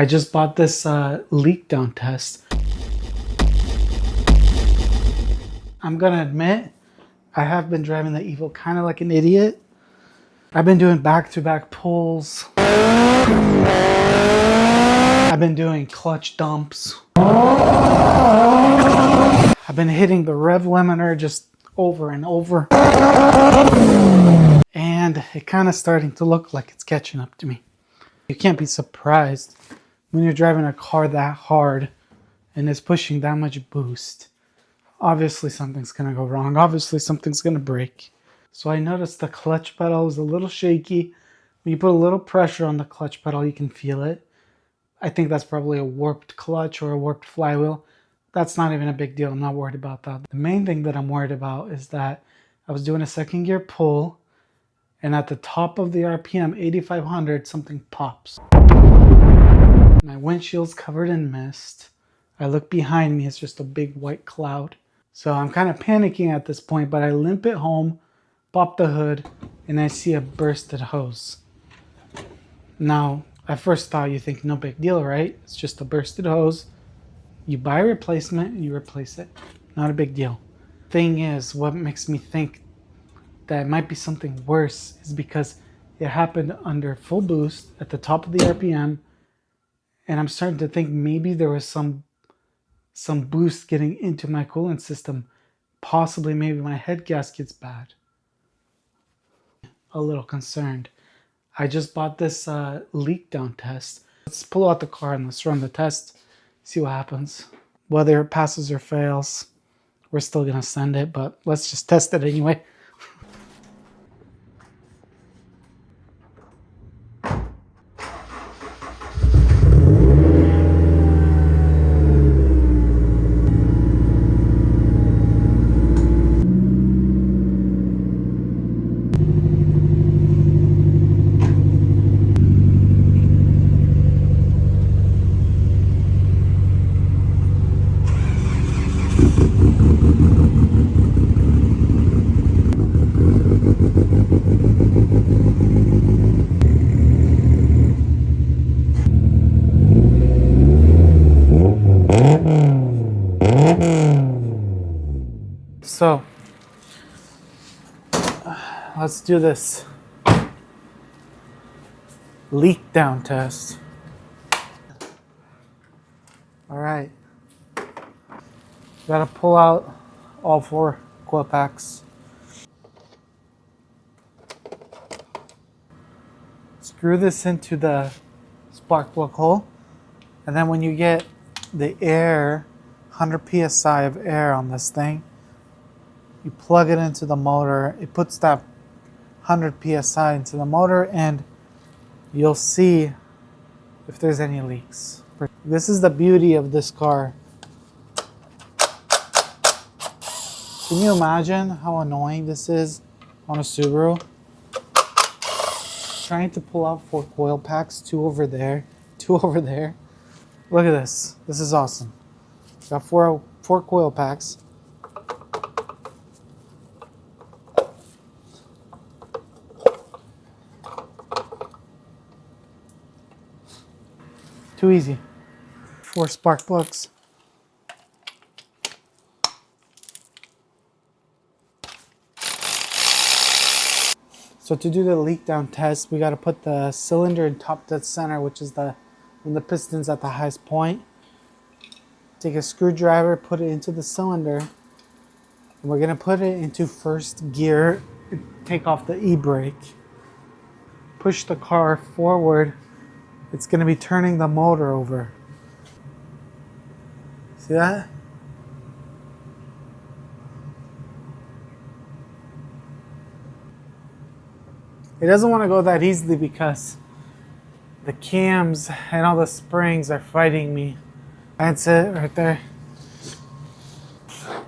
I just bought this leak down test. I'm gonna admit, I have been driving the EVO kind of like an idiot. I've been doing back-to-back pulls. I've been doing clutch dumps. I've been hitting the rev limiter just over and over. And it kind of starting to look like it's catching up to me. You can't be surprised when you're driving a car that hard and it's pushing that much boost. Obviously something's gonna go wrong. Obviously something's gonna break. So I noticed the clutch pedal is a little shaky. When you put a little pressure on the clutch pedal, you can feel it. I think that's probably a warped clutch or a warped flywheel. That's not even a big deal. I'm not worried about that. The main thing that I'm worried about is that I was doing a second gear pull, and at the top of the RPM, 8,500, something pops. My windshield's covered in mist. I look behind me, it's just a big white cloud. So I'm kind of panicking at this point, but I limp it home, pop the hood, and I see a bursted hose. Now, at first thought, you think no big deal, right? It's just a bursted hose. You buy a replacement, you replace it. Not a big deal. Thing is, what makes me think that it might be something worse is because it happened under full boost at the top of the RPM, and I'm starting to think maybe there was some boost getting into my coolant system. Possibly maybe my head gasket's bad. A little concerned. I just bought this leak down test. Let's pull out the car and let's run the test, see what happens. Whether it passes or fails, we're still gonna send it, but let's just test it anyway. So, let's do this leak down test. All right. Gotta pull out all 4 coil packs. Screw this into the spark plug hole. And then when you get the air, 100 PSI of air on this thing, you plug it into the motor. It puts that 100 PSI into the motor and you'll see if there's any leaks. This is the beauty of this car. Can you imagine how annoying this is on a Subaru? Trying to pull out 4 coil packs, 2 over there, 2 over there. Look at this. This is awesome. Got 4 coil packs. Too easy. 4 spark plugs. So to do the leak down test, we got to put the cylinder in top dead center, which is when the piston's at the highest point. Take a screwdriver, put it into the cylinder, and we're going to put it into first gear, take off the e-brake, push the car forward. It's going to be turning the motor over. See that? It doesn't want to go that easily because the cams and all the springs are fighting me. That's it right there.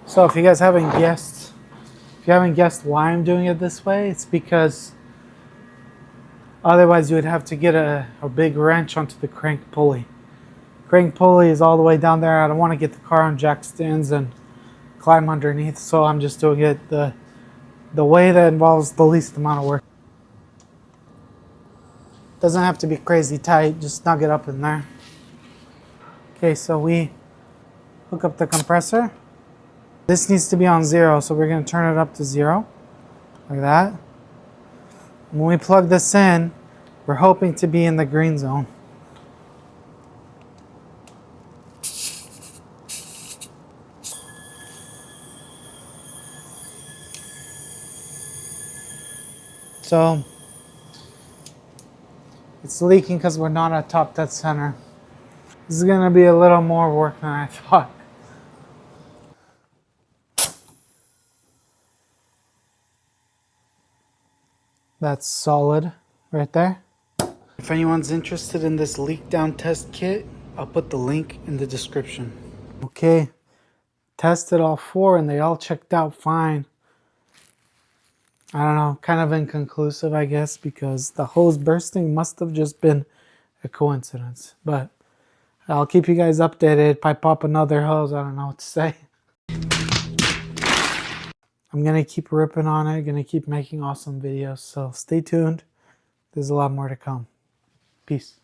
So if you guys haven't guessed, why I'm doing it this way, it's because otherwise you would have to get a big wrench onto the crank pulley. Crank pulley is all the way down there. I don't want to get the car on jack stands and climb underneath, so I'm just doing it the way that involves the least amount of work. Doesn't have to be crazy tight, just snug it up in there. Okay, so we hook up the compressor. This needs to be on 0, so we're going to turn it up to 0, like that. When we plug this in, we're hoping to be in the green zone. So it's leaking because we're not at top dead center. This is going to be a little more work than I thought. That's solid right there. If anyone's interested in this leak down test kit, I'll put the link in the description. Okay, tested all 4 and they all checked out fine. I don't know, kind of inconclusive, I guess, because the hose bursting must have just been a coincidence. But I'll keep you guys updated. If I pop another hose, I don't know what to say. I'm going to keep ripping on it, going to keep making awesome videos. So stay tuned. There's a lot more to come. Peace.